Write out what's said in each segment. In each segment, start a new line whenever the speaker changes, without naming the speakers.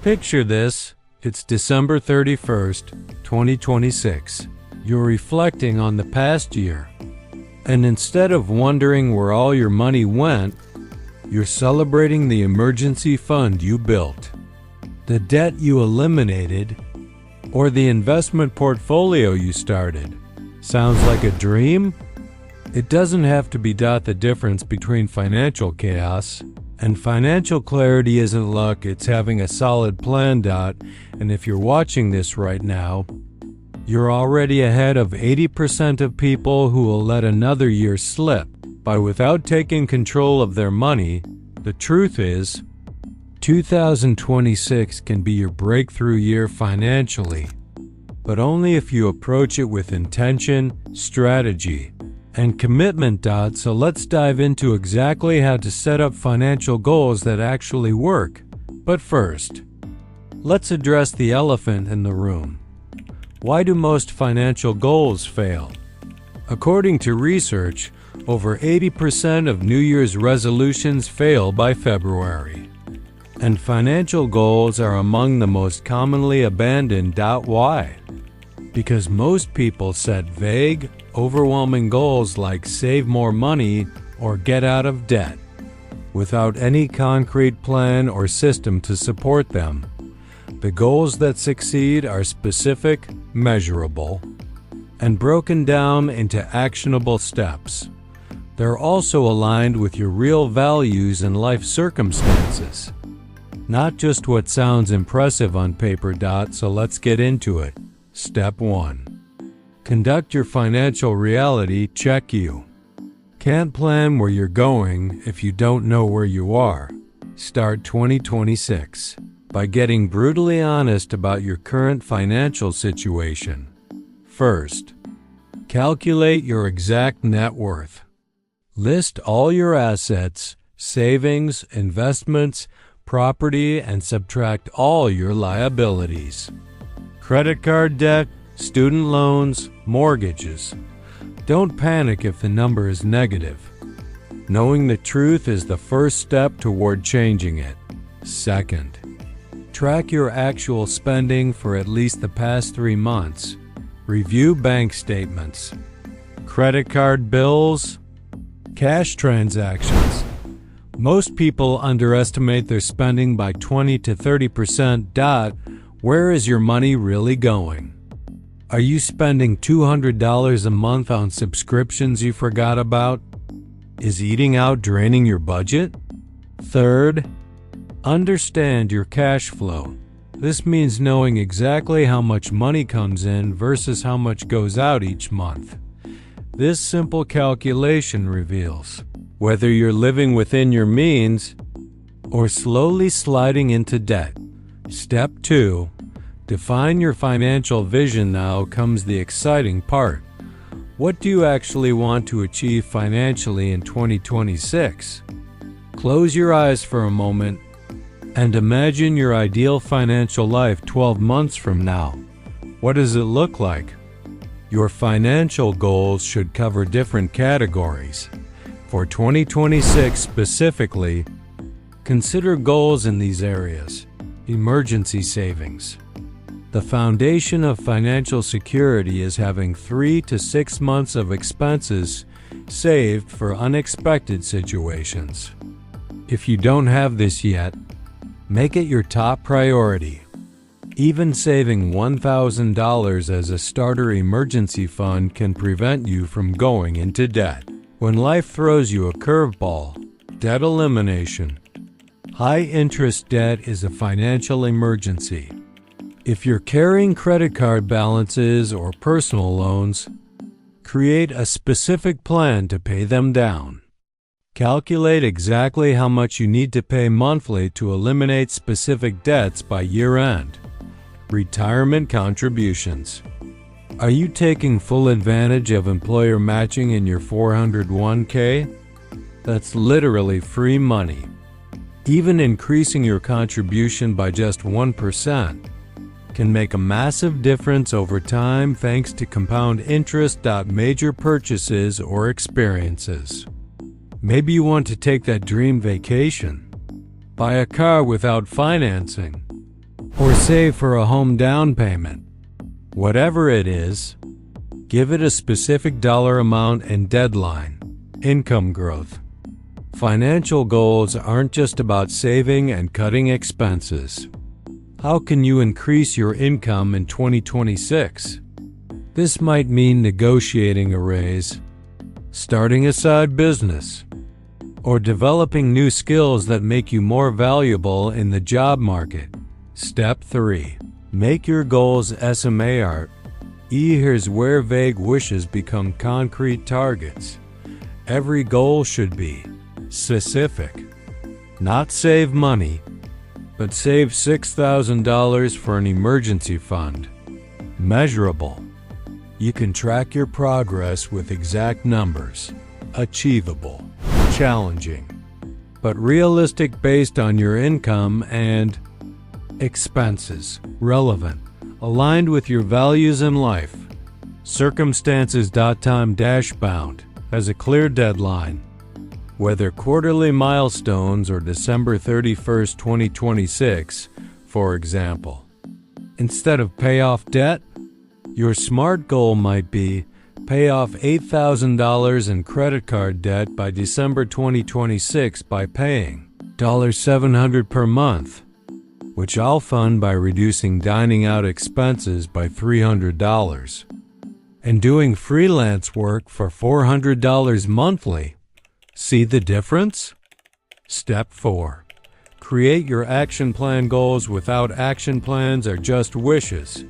Picture this, it's December 31st, 2026. You're reflecting on the past year. And instead of wondering where all your money went, you're celebrating the emergency fund you built, the debt you eliminated, or the investment portfolio you started. Sounds like a dream? It doesn't have to be. The difference between financial chaos and financial clarity isn't luck, it's having a solid plan. And if you're watching this right now, you're already ahead of 80% of people who will let another year slip by without taking control of their money. The truth is, 2026 can be your breakthrough year financially, but only if you approach it with intention, strategy, and commitment. So let's dive into exactly how to set up financial goals that actually work. But first, let's address the elephant in the room. Why do most financial goals fail? According to research, over 80% of New Year's resolutions fail by February. And financial goals are among the most commonly abandoned. Why? Because most people set vague, overwhelming goals like save more money or get out of debt, without any concrete plan or system to support them. The goals that succeed are specific, measurable, and broken down into actionable steps. They're also aligned with your real values and life circumstances, not just what sounds impressive on paper. So let's get into it. Step 1. Conduct your financial reality check. You can't plan where you're going if you don't know where you are. Start 2026 by getting brutally honest about your current financial situation. First, calculate your exact net worth. List all your assets, savings, investments, property, and subtract all your liabilities. Credit card debt, student loans, mortgages. Don't panic if the number is negative. Knowing the truth is the first step toward changing it. Second, track your actual spending for at least the past 3 months. Review bank statements, credit card bills, cash transactions. Most people underestimate their spending by 20 to 30%. Where is your money really going? Are you spending $200 a month on subscriptions you forgot about? Is eating out draining your budget? Third, understand your cash flow. This means knowing exactly how much money comes in versus how much goes out each month. This simple calculation reveals whether you're living within your means or slowly sliding into debt. Step 2. Define your financial vision. Now comes the exciting part. What do you actually want to achieve financially in 2026? Close your eyes for a moment and imagine your ideal financial life 12 months from now. What does it look like? Your financial goals should cover different categories. For 2026 specifically, consider goals in these areas. Emergency savings. The foundation of financial security is having 3 to 6 months of expenses saved for unexpected situations. If you don't have this yet, make it your top priority. Even saving $1,000 as a starter emergency fund can prevent you from going into debt. When life throws you a curveball, debt elimination. High-interest debt is a financial emergency. If you're carrying credit card balances or personal loans, create a specific plan to pay them down. Calculate exactly how much you need to pay monthly to eliminate specific debts by year-end. Retirement contributions. Are you taking full advantage of employer matching in your 401k? That's literally free money. Even increasing your contribution by just 1% can make a massive difference over time thanks to compound interest. Major purchases or experiences. Maybe you want to take that dream vacation. Buy a car without financing. or save for a home down payment. Whatever it is, give it a specific dollar amount and deadline. Income growth. Financial goals aren't just about saving and cutting expenses. How can you increase your income in 2026? This might mean negotiating a raise, starting a side business, or developing new skills that make you more valuable in the job market. Step 3. Make your goals SMART. Here's where vague wishes become concrete targets. Every goal should be specific. Not save money, but save $6,000 for an emergency fund. Measurable. You can track your progress with exact numbers. Achievable. Challenging, but realistic based on your income and expenses. Relevant. Aligned with your values in life. Circumstances. Time-bound. Has a clear deadline. Whether quarterly milestones or December 31st, 2026, for example. Instead of pay off debt, your SMART goal might be pay off $8,000 in credit card debt by December 2026 by paying $700 per month, which I'll fund by reducing dining out expenses by $300, and doing freelance work for $400 monthly. See the difference? Step 4. Create your action plan. Goals without action plans are just wishes.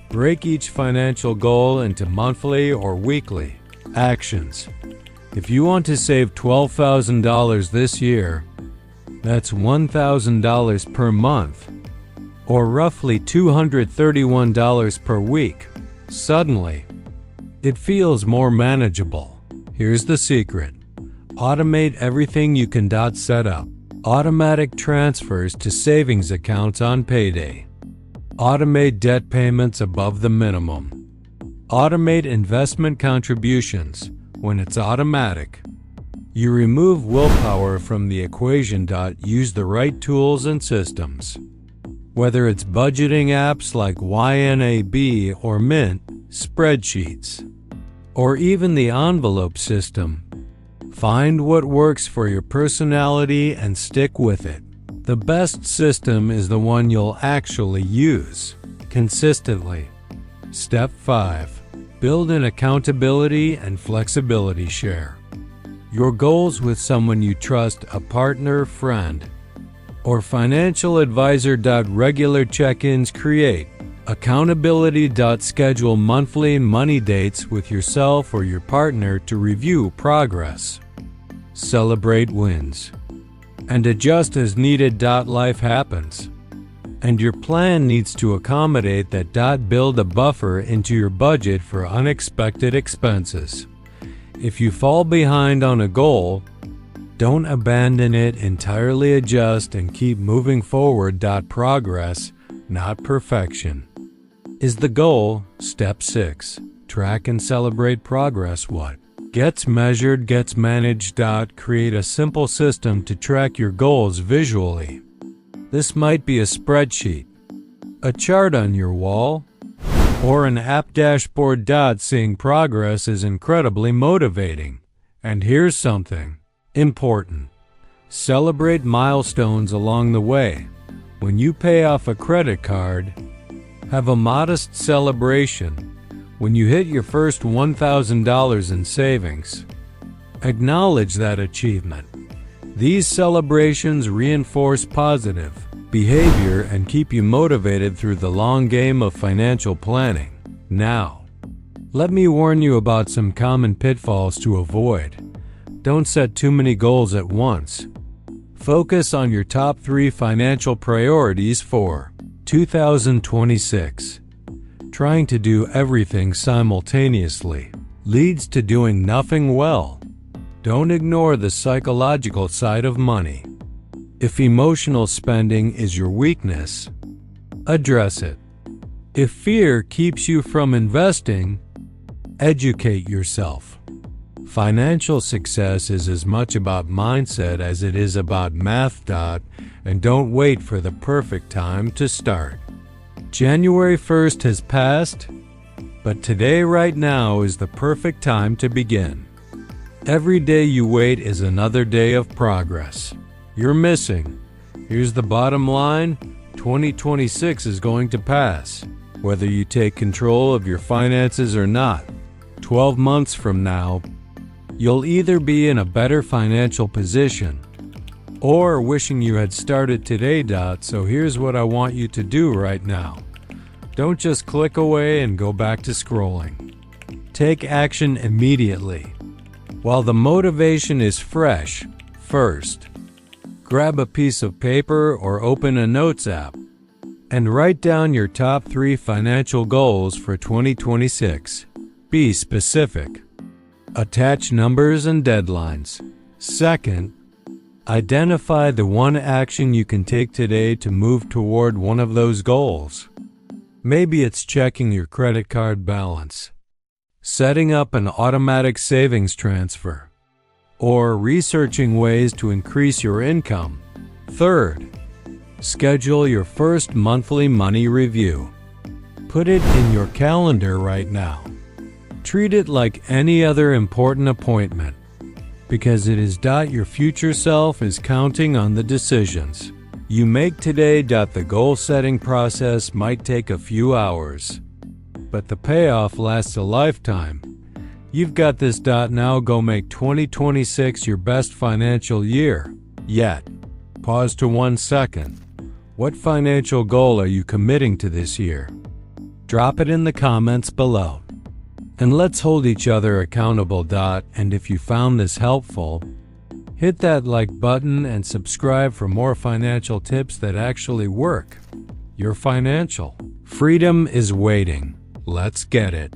Break each financial goal into monthly or weekly actions. If you want to save $12,000 this year, that's $1,000 per month, or roughly $231 per week. Suddenly, it feels more manageable. Here's the secret. Automate everything you can. Set up automatic transfers to savings accounts on payday. Automate debt payments above the minimum. Automate investment contributions when it's automatic. You remove willpower from the equation. Use the right tools and systems. Whether it's budgeting apps like YNAB or Mint, spreadsheets, or even the envelope system, find what works for your personality and stick with it. The best system is the one you'll actually use consistently. Step 5. Build an accountability and flexibility share your goals with someone you trust, a partner, friend, or financial advisor. Regular check-ins. Create accountability. Schedule monthly money dates with yourself or your partner to review progress. Celebrate wins and adjust as needed. Life happens, and your plan needs to accommodate that. Build a buffer into your budget for unexpected expenses. If you fall behind on a goal, don't abandon it entirely. Adjust and keep moving forward. Progress, not perfection, is the goal. Step 6. Track and celebrate progress. What gets measured gets managed. Create a simple system to track your goals visually. This might be a spreadsheet, a chart on your wall, or an app dashboard. Seeing progress is incredibly motivating. And here's something important. Celebrate milestones along the way. When you pay off a credit card, have a modest celebration. When you hit your first $1,000 in savings, acknowledge that achievement. These celebrations reinforce positive behavior and keep you motivated through the long game of financial planning. Now, let me warn you about some common pitfalls to avoid. Don't set too many goals at once. Focus on your top 3 financial priorities for 2026. Trying to do everything simultaneously leads to doing nothing well. Don't ignore the psychological side of money. If emotional spending is your weakness, address it. If fear keeps you from investing, educate yourself. Financial success is as much about mindset as it is about math. and don't wait for the perfect time to start. January 1st has passed, but today right now is the perfect time to begin. Every day you wait is another day of progress you're missing. Here's the bottom line: 2026 is going to pass, whether you take control of your finances or not. 12 months from now, you'll either be in a better financial position or wishing you had started today. So here's what I want you to do right now. Don't just click away and go back to scrolling. Take action immediately. While the motivation is fresh, first, grab a piece of paper or open a notes app and write down your top 3 financial goals for 2026. Be specific. Attach numbers and deadlines. Second, identify the one action you can take today to move toward one of those goals. Maybe it's checking your credit card balance, setting up an automatic savings transfer, or researching ways to increase your income. Third, schedule your first monthly money review. Put it in your calendar right now. Treat it like any other important appointment, because it is your future self is counting on the decisions you make today. The goal-setting process might take a few hours, but the payoff lasts a lifetime. You've got this. Now go make 2026 your best financial year yet. Pause to 1 second. What financial goal are you committing to this year? Drop it in the comments below. And let's hold each other accountable. And if you found this helpful, hit that like button and subscribe for more financial tips that actually work. Your financial freedom is waiting. Let's get it.